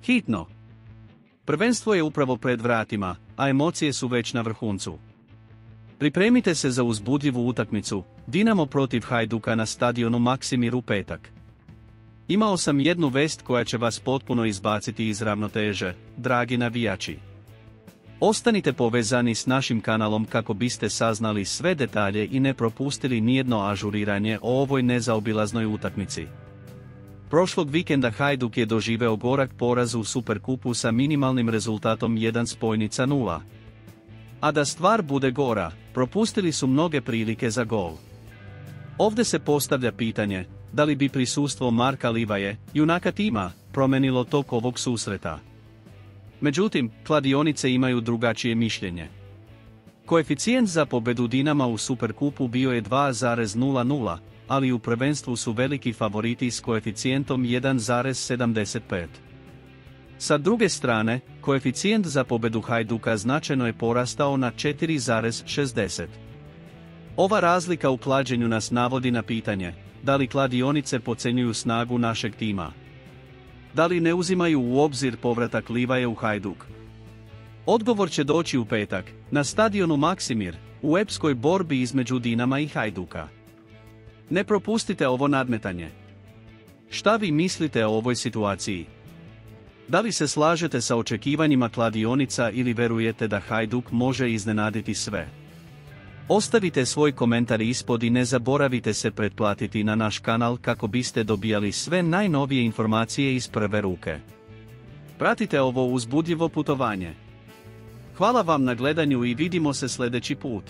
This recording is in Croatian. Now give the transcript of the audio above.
Hitno! Prvenstvo je upravo pred vratima, a emocije su već na vrhuncu. Pripremite se za uzbudljivu utakmicu, Dinamo protiv Hajduka na stadionu Maksimir u petak. Imao sam jednu vest koja će vas potpuno izbaciti iz ravnoteže, dragi navijači. Ostanite povezani s našim kanalom kako biste saznali sve detalje i ne propustili nijedno ažuriranje o ovoj nezaobilaznoj utakmici. Prošlog vikenda Hajduk je doživeo gorak poraz u Superkupu sa minimalnim rezultatom 1:0. A da stvar bude gora, propustili su mnoge prilike za gol. Ovdje se postavlja pitanje, da li bi prisustvo Marka Livaje, junaka tima, promenilo tok ovog susreta. Međutim, kladionice imaju drugačije mišljenje. Koeficijent za pobedu Dinama u Superkupu bio je 2,00, ali u prvenstvu su veliki favoriti s koeficijentom 1,75. Sa druge strane, koeficijent za pobedu Hajduka značajno je porastao na 4,60. Ova razlika u klađenju nas navodi na pitanje, da li kladionice podcjenjuju snagu našeg tima? Da li ne uzimaju u obzir povratak Livaje u Hajduk? Odgovor će doći u petak, na stadionu Maksimir, u epskoj borbi između Dinama i Hajduka. Ne propustite ovo nadmetanje. Šta vi mislite o ovoj situaciji? Da li se slažete sa očekivanjima kladionica ili verujete da Hajduk može iznenaditi sve? Ostavite svoj komentar ispod i ne zaboravite se pretplatiti na naš kanal kako biste dobijali sve najnovije informacije iz prve ruke. Pratite ovo uzbudljivo putovanje. Hvala vam na gledanju i vidimo se sljedeći put.